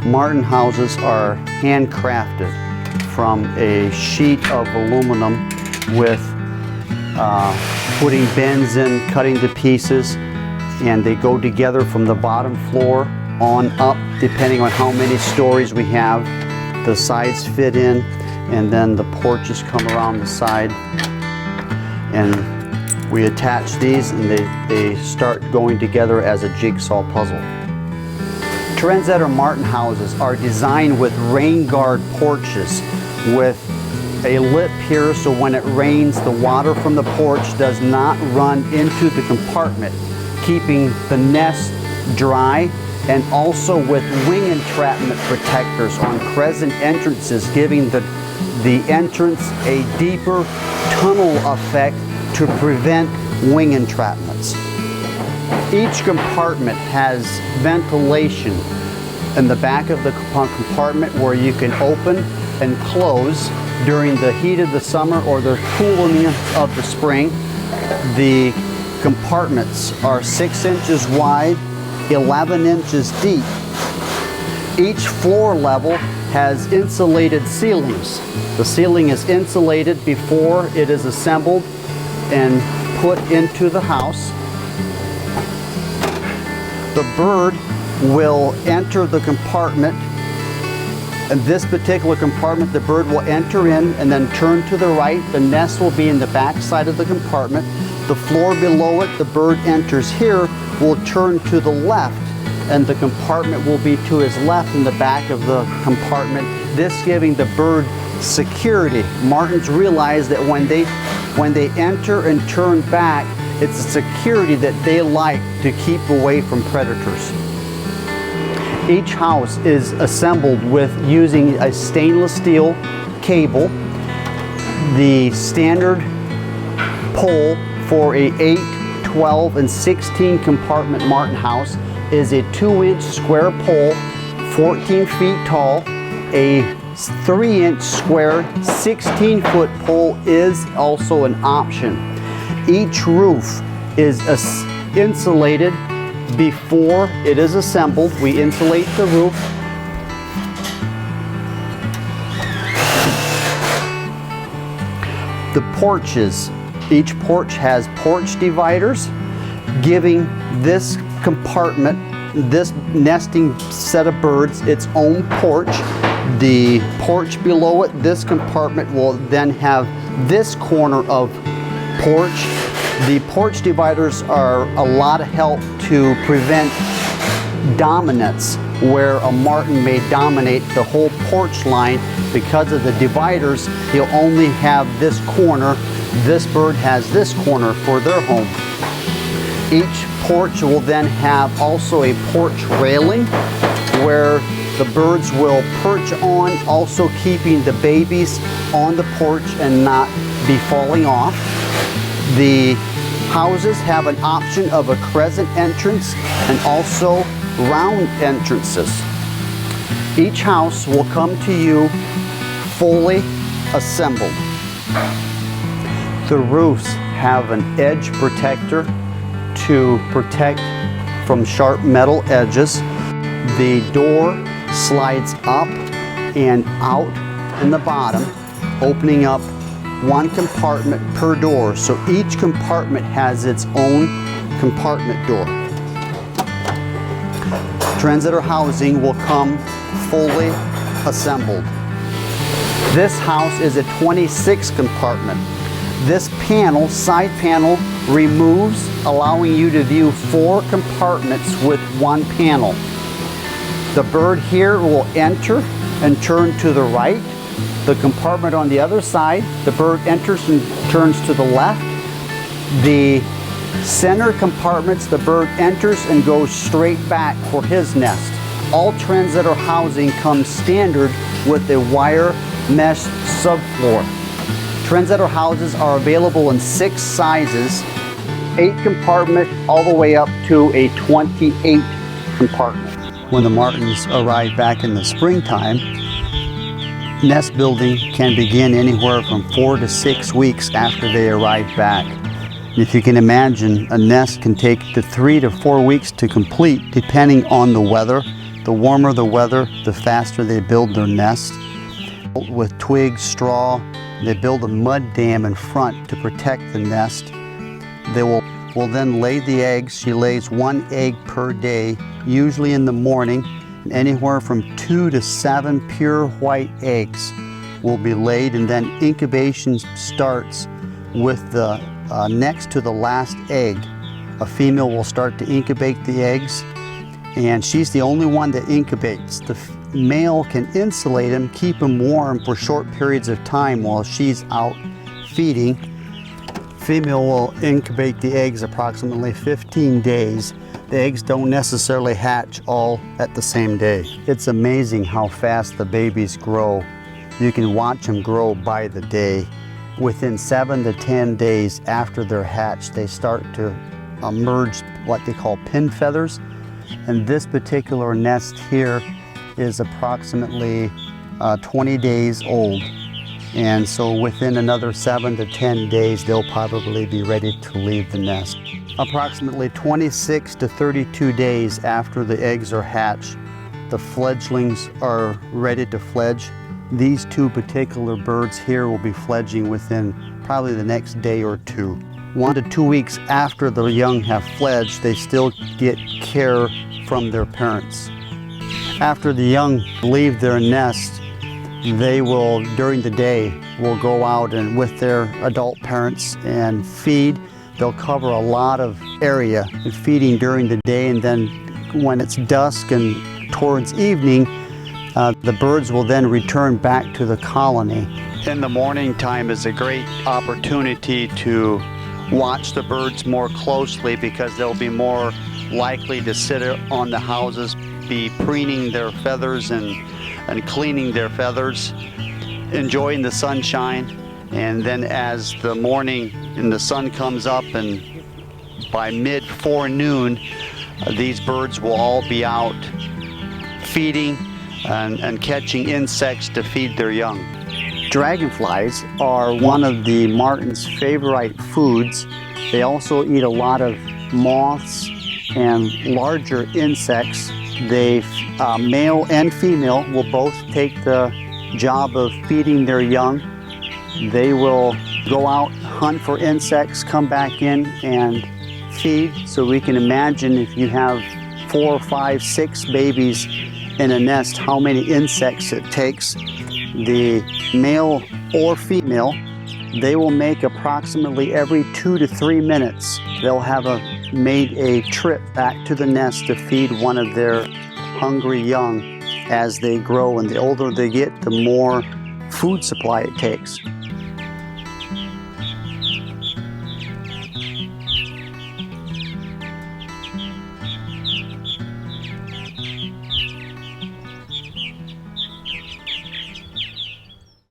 Martin houses are handcrafted from a sheet of aluminum with putting bends in, cutting to pieces, and they go together from the bottom floor on up, depending on how many stories we have. The sides fit in, and then the porches come around the side, and we attach these and they start going together as a jigsaw puzzle. Trendsetter Martin houses are designed with rain guard porches with a lip here, so when it rains, the water from the porch does not run into the compartment, keeping the nest dry, and also with wing entrapment protectors on crescent entrances, giving the entrance a deeper tunnel effect to prevent wing entrapments. Each compartment has ventilation in the back of the compartment where you can open and close during the heat of the summer or the cooling of the spring. The compartments are 6 inches wide, 11 inches deep. Each floor level has insulated ceilings. The ceiling is insulated before it is assembled and put into the house. The bird will enter the compartment. In this particular compartment, the bird will enter in and then turn to the right. The nest will be in the back side of the compartment. The floor below it, the bird enters here, will turn to the left, and the compartment will be to his left in the back of the compartment, this giving the bird security. Martins realize that when they enter and turn back, it's a security that they like to keep away from predators. Each house is assembled with using a stainless steel cable. The standard pole for a 8, 12, and 16 compartment Martin house is a 2-inch square pole, 14 feet tall. A 3-inch square, 16-foot pole is also an option. Each roof is insulated before it is assembled. We insulate the roof. The porches, each porch has porch dividers, giving this compartment, this nesting set of birds, its own porch. The porch below it, this compartment will then have this corner of porch. The porch dividers are a lot of help to prevent dominance, where a martin may dominate the whole porch line. Because of the dividers, he'll only have this corner. This bird has this corner for their home. Each porch will then have also a porch railing where the birds will perch on, also keeping the babies on the porch and not be falling off. The houses have an option of a crescent entrance and also round entrances. Each house will come to you fully assembled. The roofs have an edge protector to protect from sharp metal edges. The door slides up and out in the bottom, opening up one compartment per door, so each compartment has its own compartment door. Trendsetter housing will come fully assembled. This house is a 26 compartment. This panel, side panel, removes, allowing you to view 4 compartments with one panel. The bird here will enter and turn to the right. The compartment on the other side, the bird enters and turns to the left. The center compartments, the bird enters and goes straight back for his nest. All Trendsetter housing comes standard with a wire mesh subfloor. Trendsetter houses are available in 6 sizes, 8 compartment all the way up to a 28 compartment. When the martins arrive back in the springtime, nest building can begin anywhere from 4 to 6 weeks after they arrive back. If you can imagine, a nest can take 3 to 4 weeks to complete, depending on the weather The warmer the weather, the faster they build their nest. With twigs, straw, they build a mud dam in front to protect the nest. They will then lay the eggs. She lays 1 egg per day, usually in the morning. Anywhere from 2 to 7 pure white eggs will be laid, and then incubation starts with the next to the last egg. A female will start to incubate the eggs, and she's the only one that incubates. The male can insulate them, keep them warm for short periods of time while she's out feeding. Female will incubate the eggs approximately 15 days. The eggs don't necessarily hatch all at the same day. It's amazing how fast the babies grow. You can watch them grow by the day. Within 7 to 10 days after they're hatched, they start to emerge what they call pin feathers. And this particular nest here is approximately 20 days old. And so within another 7 to 10 days, they'll probably be ready to leave the nest. Approximately 26 to 32 days after the eggs are hatched, the fledglings are ready to fledge. These 2 particular birds here will be fledging within probably the next day or 2. 1 to 2 weeks after the young have fledged, they still get care from their parents. After the young leave their nest, they will, during the day, will go out and with their adult parents and feed. They'll cover a lot of area feeding during the day, and then when it's dusk and towards evening, the birds will then return back to the colony. In the morning time is a great opportunity to watch the birds more closely, because they'll be more likely to sit on the houses, be preening their feathers and cleaning their feathers, enjoying the sunshine. And then as the morning and the sun comes up, and by mid-forenoon, these birds will all be out feeding and catching insects to feed their young. Dragonflies are one of the martin's favorite foods. They also eat a lot of moths and larger insects. They, male and female, will both take the job of feeding their young. They will go out, hunt for insects, come back in and feed. So we can imagine if you have 4, 5, 6 babies in a nest, how many insects it takes. The male or female, they will make approximately every 2 to 3 minutes. They'll have made a trip back to the nest to feed one of their hungry young as they grow, and the older they get, the more food supply it takes.